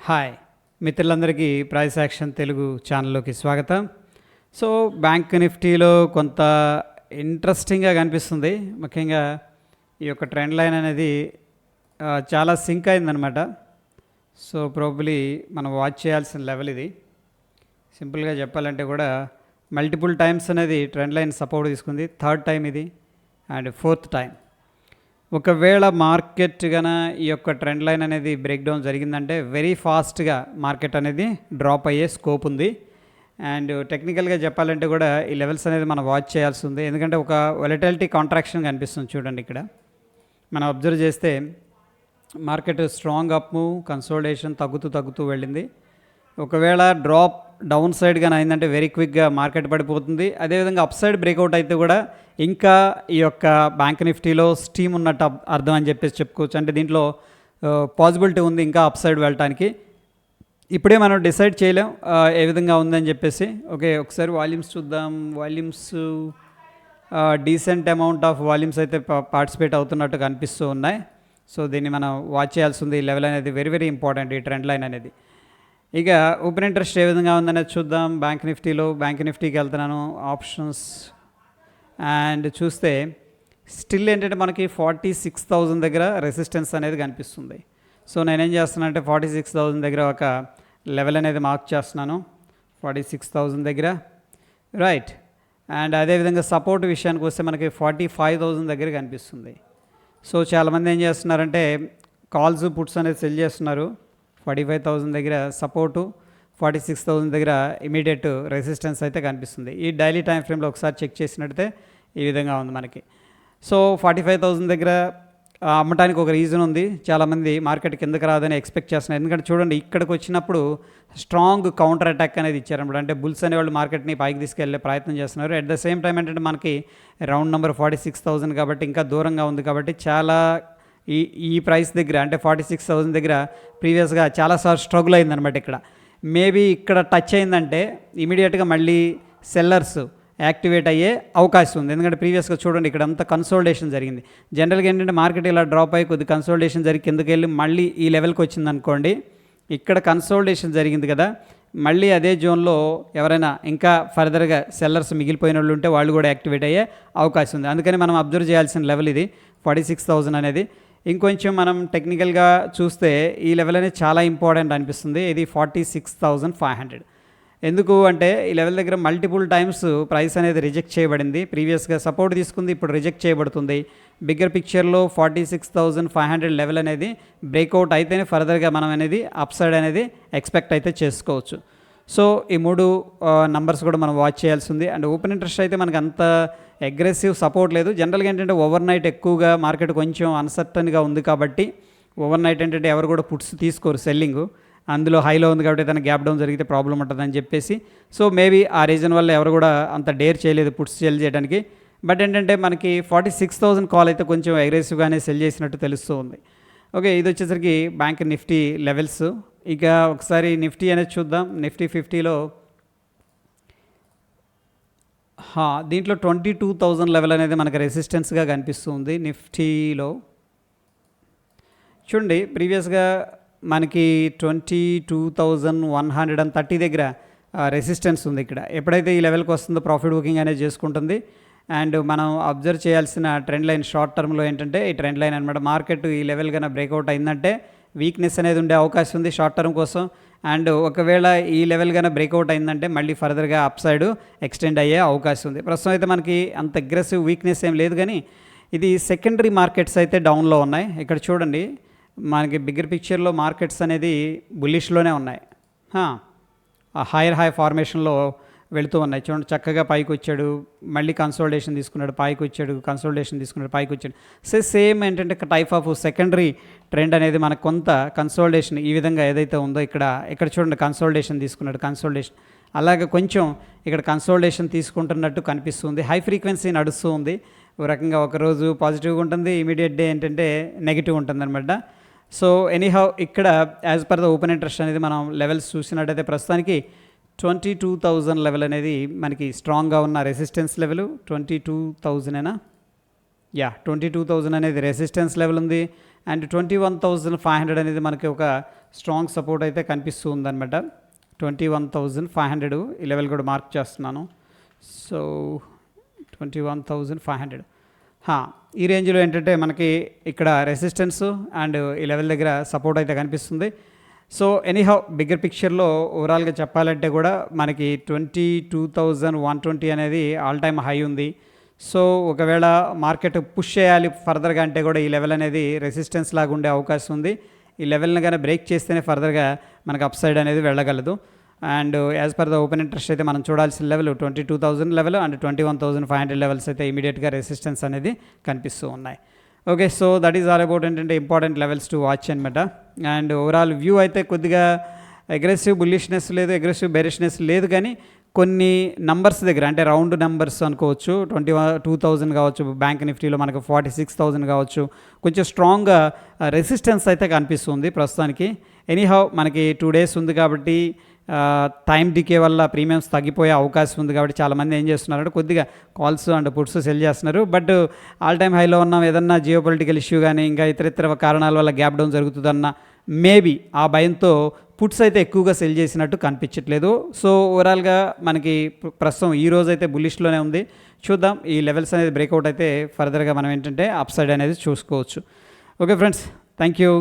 Hi మిత్రులందరికీ price action Telugu ఛానల్లోకి స్వాగతం. సో బ్యాంక్ నిఫ్టీలో కొంత ఇంట్రెస్టింగ్గా కనిపిస్తుంది. ముఖ్యంగా ఈ యొక్క ట్రెండ్ లైన్ అనేది చాలా సింక్ అయిందనమాట. సో ప్రాబబ్లీ మనం వాచ్ చేయాల్సిన లెవెల్ ఇది. సింపుల్గా చెప్పాలంటే కూడా మల్టిపుల్ టైమ్స్ అనేది ట్రెండ్ లైన్ సపోర్ట్ తీసుకుంది. థర్డ్ టైం ఇది అండ్ ఫోర్త్ టైం. ఒకవేళ మార్కెట్ గన ఈ యొక్క ట్రెండ్ లైన్ అనేది బ్రేక్ డౌన్ జరిగిందంటే వెరీ ఫాస్ట్గా మార్కెట్ అనేది డ్రాప్ అయ్యే స్కోప్ ఉంది. అండ్ టెక్నికల్గా చెప్పాలంటే కూడా ఈ లెవెల్స్ అనేది మనం వాచ్ చేయాల్సి ఉంది. ఎందుకంటే ఒక వొలటిలిటీ కాంట్రాక్షన్ కనిపిస్తుంది చూడండి. ఇక్కడ మనం అబ్జర్వ్ చేస్తే market strong up move, consolidation తగ్గుతూ వెళ్ళింది. ఒకవేళ డ్రాప్ డౌన్ సైడ్ కానీ అయిందంటే వెరీ క్విక్గా మార్కెట్ పడిపోతుంది. అదేవిధంగా అప్ సైడ్ బ్రేక్అవుట్ అయితే కూడా ఇంకా ఈ యొక్క బ్యాంక్ నిఫ్టీలో స్టీమ్ ఉన్నట్టు అర్థం అని చెప్పేసి చెప్పుకోవచ్చు. అంటే దీంట్లో పాసిబిలిటీ ఉంది ఇంకా అప్ సైడ్ వెళ్ళటానికి. ఇప్పుడే మనం డిసైడ్ చేయలేం ఏ విధంగా ఉందని చెప్పేసి. ఓకే, ఒకసారి వాల్యూమ్స్ చూద్దాం. Volumes decent amount of volumes అయితే పార్టిసిపేట్ అవుతున్నట్టు కనిపిస్తూ ఉన్నాయి. సో దీన్ని మనం వాచ్ చేయాల్సి ఉంది. ఈ లెవెల్ అనేది వెరీ ఇంపార్టెంట్, ఈ ట్రెండ్ లైన్ అనేది. ఇక ఓపెన్ ఇంట్రెస్ట్ ఏ విధంగా ఉందనేది చూద్దాం. బ్యాంక్ నిఫ్టీకి వెళ్తున్నాను, ఆప్షన్స్ అండ్ చూస్తే స్టిల్ ఏంటంటే మనకి 46,000 దగ్గర రెసిస్టెన్స్ అనేది కనిపిస్తుంది. సో నేనేం చేస్తున్నానంటే 46,000 దగ్గర ఒక లెవెల్ అనేది మార్క్ చేస్తున్నాను. 46,000 దగ్గర రైట్. అండ్ అదేవిధంగా సపోర్ట్ విషయానికి వస్తే మనకి 45,000 దగ్గర కనిపిస్తుంది. సో చాలామంది ఏం చేస్తున్నారంటే కాల్స్ పుట్స్ అనేది సెల్ చేస్తున్నారు. 45,000 దగ్గర సపోర్టు, 46,000 దగ్గర ఇమీడియట్ రెసిస్టెన్స్ అయితే కనిపిస్తుంది. ఈ డైలీ టైం ఫ్రేమ్లో ఒకసారి చెక్ చేసినట్టయితే ఈ విధంగా ఉంది మనకి. సో 45,000 దగ్గర అమ్మటానికి ఒక రీజన్ ఉంది. చాలామంది మార్కెట్ కిందకి రాదని ఎక్స్పెక్ట్ చేస్తున్నారు. ఎందుకంటే చూడండి, ఇక్కడికి వచ్చినప్పుడు స్ట్రాంగ్ కౌంటర్ అటాక్ అనేది ఇచ్చారన్నమాట. అంటే బుల్స్ అనేవాళ్ళు మార్కెట్ని పైకి తీసుకెళ్లే ప్రయత్నం చేస్తున్నారు. అట్ ద సేమ్ టైం ఏంటంటే మనకి రౌండ్ నెంబర్ 46,000 కాబట్టి ఇంకా దూరంగా ఉంది. కాబట్టి చాలా ఈ ప్రైస్ దగ్గర అంటే 46,000 దగ్గర ప్రీవియస్గా చాలాసార్లు స్ట్రగుల్ అయిందనమాట. ఇక్కడ మేబీ ఇక్కడ టచ్ అయిందంటే ఇమీడియట్గా మళ్ళీ సెల్లర్స్ యాక్టివేట్ అయ్యే అవకాశం ఉంది. ఎందుకంటే ప్రీవియస్గా చూడండి ఇక్కడ అంతా కన్సోలిడేషన్ జరిగింది. జనరల్గా ఏంటంటే మార్కెట్ ఇలా డ్రాప్ అయ్యి కొద్ది కన్సోలిడేషన్ జరిగి కిందకి వెళ్ళి మళ్ళీ ఈ లెవెల్కి వచ్చింది అనుకోండి. ఇక్కడ కన్సోలిడేషన్ జరిగింది కదా, మళ్ళీ అదే జోన్లో ఎవరైనా ఇంకా ఫర్దర్గా సెల్లర్స్ మిగిలిపోయిన వాళ్ళు ఉంటే వాళ్ళు కూడా యాక్టివేట్ అయ్యే అవకాశం ఉంది. అందుకని మనం అబ్జర్వ్ చేయాల్సిన లెవెల్ ఇది 46,000 అనేది. ఇంకొంచెం మనం టెక్నికల్గా చూస్తే ఈ లెవెల్ అనేది చాలా ఇంపార్టెంట్ అనిపిస్తుంది. ఇది 46,500. ఎందుకు అంటే ఈ లెవెల్ దగ్గర మల్టిపుల్ టైమ్స్ ప్రైస్ అనేది రిజెక్ట్ చేయబడింది. ప్రీవియస్గా సపోర్ట్ తీసుకుంది, ఇప్పుడు రిజెక్ట్ చేయబడుతుంది. బిగ్గర్ పిక్చర్లో 46,500 లెవెల్ అనేది బ్రేక్అవుట్ అయితేనే ఫర్దర్గా మనం అనేది అప్ సైడ్ అనేది ఎక్స్పెక్ట్ అయితే చేసుకోవచ్చు. సో ఈ మూడు నంబర్స్ కూడా మనం వాచ్ చేయాల్సి ఉంది. అండ్ ఓపెన్ ఇంట్రెస్ట్ అయితే మనకు అంత అగ్రెసివ్ సపోర్ట్ లేదు. జనరల్గా ఏంటంటే ఓవర్ నైట్ ఎక్కువగా మార్కెట్ కొంచెం అన్సర్టన్గా ఉంది కాబట్టి ఓవర్ నైట్ ఏంటంటే ఎవరు కూడా పుట్స్ తీసుకోరు సెల్లింగ్. అందులో హైలో ఉంది కాబట్టి ఏదైనా గ్యాప్ డౌన్ జరిగితే ప్రాబ్లం ఉంటుందని చెప్పేసి. సో మేబీ ఆ రీజన్ వల్ల ఎవరు కూడా అంత డేర్ చేయలేదు పుట్స్ సెల్ చేయడానికి. బట్ ఏంటంటే మనకి 46,000 కాల్ అయితే కొంచెం అగ్రెసివ్గానే సెల్ చేసినట్టు తెలుస్తూ ఉంది. ఓకే, ఇది వచ్చేసరికి బ్యాంక్ నిఫ్టీ లెవెల్స్. ఇక ఒకసారి నిఫ్టీ అనేది చూద్దాం. నిఫ్టీ 50లో దీంట్లో 22,000 లెవెల్ అనేది మనకు రెసిస్టెన్స్గా కనిపిస్తుంది. నిఫ్టీలో చూడండి, ప్రీవియస్గా మనకి 22,130 దగ్గర రెసిస్టెన్స్ ఉంది. ఇక్కడ ఎప్పుడైతే ఈ లెవెల్కి వస్తుందో ప్రాఫిట్ బుకింగ్ అనేది చేసుకుంటుంది. అండ్ మనం అబ్జర్వ్ చేయాల్సిన ట్రెండ్ లైన్ షార్ట్ టర్మ్లో ఏంటంటే ఈ ట్రెండ్ లైన్ అనమాట. మార్కెట్ ఈ లెవెల్ కన్నా బ్రేక్అవుట్ అయిందంటే వీక్నెస్ అనేది ఉండే అవకాశం ఉంది షార్ట్ టర్మ్ కోసం. అండ్ ఒకవేళ ఈ లెవెల్ కన్నా బ్రేక్అవుట్ అయిందంటే మళ్ళీ ఫర్దర్గా అప్ సైడ్ ఎక్స్టెండ్ అయ్యే అవకాశం ఉంది. ప్రస్తుతం అయితే మనకి అంత అగ్రెసివ్ వీక్నెస్ ఏం లేదు, కానీ ఇది సెకండరీ మార్కెట్స్ అయితే డౌన్లో ఉన్నాయి. ఇక్కడ చూడండి, మనకి బిగ్గర్ పిక్చర్లో మార్కెట్స్ అనేది బుల్లిష్లోనే ఉన్నాయి. హైయర్ హై ఫార్మేషన్లో వెళుతూ ఉన్నాయి. చూడండి, చక్కగా పైకి వచ్చాడు, మళ్ళీ కన్సోలిడేషన్ తీసుకున్నాడు, పైకి వచ్చాడు, కన్సోలిడేషన్ తీసుకున్నాడు, పైకి వచ్చాడు. సేమ్ ఏంటంటే టైప్ ఆఫ్ సెకండరీ ట్రెండ్ అనేది మనకు కొంత కన్సోలిడేషన్ ఈ విధంగా ఏదైతే ఉందో ఇక్కడ చూడండి కన్సోలిడేషన్ తీసుకున్నాడు, కన్సోలిడేషన్ అలాగే కొంచెం ఇక్కడ కన్సోలిడేషన్ తీసుకుంటున్నట్టు కనిపిస్తుంది. హై ఫ్రీక్వెన్సీ నడుస్తూ ఉంది. ఒక రకంగా ఒకరోజు పాజిటివ్గా ఉంటుంది, ఇమీడియట్ డే ఏంటంటే నెగిటివ్ ఉంటుంది అనమాట. సో ఎనీహౌ ఇక్కడ as per the open interest అనేది మనం లెవెల్స్ చూసినట్టయితే ప్రస్తుతానికి 22,000 లెవెల్ అనేది మనకి స్ట్రాంగ్గా ఉన్న రెసిస్టెన్స్ లెవెల్. 22,000 యా 22,000 అనేది రెసిస్టెన్స్ లెవెల్ ఉంది అండ్ 21,500 అనేది మనకి ఒక స్ట్రాంగ్ సపోర్ట్ అయితే కనిపిస్తూ ఉందన్నమాట. 21,500 ఈ లెవెల్ కూడా మార్క్ చేస్తున్నాను. సో 21,500 ఈ రేంజ్లో ఏంటంటే మనకి ఇక్కడ రెసిస్టెన్స్ అండ్ ఈ లెవెల్ దగ్గర సపోర్ట్ అయితే కనిపిస్తుంది. సో ఎనీహౌ బిగ్గర్ పిక్చర్లో ఓవరాల్గా చెప్పాలంటే కూడా మనకి 22,120 అనేది ఆల్ టైమ్ హై ఉంది. సో ఒకవేళ మార్కెట్ పుష్ చేయాలి ఫర్దర్గా అంటే కూడా ఈ లెవెల్ అనేది రెసిస్టెన్స్ లాగా ఉండే అవకాశం ఉంది. ఈ లెవెల్ని కానీ బ్రేక్ చేస్తేనే ఫర్దర్గా మనకు అప్ సైడ్ అనేది వెళ్ళగలదు. And as per the open interest అయితే మనం చూడాల్సిన లెవెల్ 22,000 లెవెల్ అండ్ 21,500 లెవెల్స్ అయితే ఇమీడియట్గా రెసిస్టెన్స్ అనేది కనిపిస్తూ ఉన్నాయి. Okay, so that is all about ఏంటంటే ఇంపార్టెంట్ లెవెల్స్ టు వాచ్ అనమాట. అండ్ ఓవరాల్ వ్యూ అయితే కొద్దిగా అగ్రెసివ్ బుల్లిష్నెస్ లేదు, అగ్రెసివ్ బెరిష్నెస్ లేదు, కానీ కొన్ని నంబర్స్ దగ్గర అంటే రౌండ్ నెంబర్స్ అనుకోవచ్చు. 22,000 కావచ్చు, బ్యాంక్ నిఫ్టీలో మనకు 46,000 కావచ్చు, కొంచెం స్ట్రాంగ్గా రెసిస్టెన్స్ అయితే కనిపిస్తుంది ప్రస్తుతానికి. ఎనీహౌ మనకి 2 days ఉంది కాబట్టి టైం డికే వల్ల ప్రీమియమ్స్ తగ్గిపోయే అవకాశం ఉంది కాబట్టి చాలామంది ఏం చేస్తున్నారంటే కొద్దిగా కాల్స్ అండ్ పుట్స్ సెల్ చేస్తున్నారు. బట్ ఆల్ టైమ్ హైలో ఉన్న ఏదన్నా జియో పొలిటికల్ ఇష్యూ కానీ ఇంకా ఇతర కారణాల వల్ల గ్యాప్ డౌన్ జరుగుతుందన్న మేబీ ఆ భయంతో పుట్స్ అయితే ఎక్కువగా సెల్ చేసినట్టు కనిపించట్లేదు. సో ఓవరాల్గా మనకి ప్రస్తుతం ఈ రోజు అయితే బుల్లిష్లోనే ఉంది. చూద్దాం ఈ లెవెల్స్ అనేది బ్రేక్అవుట్ అయితే ఫర్దర్గా మనం ఏంటంటే అప్ సైడ్ అనేది చూసుకోవచ్చు. Okay friends, thank you.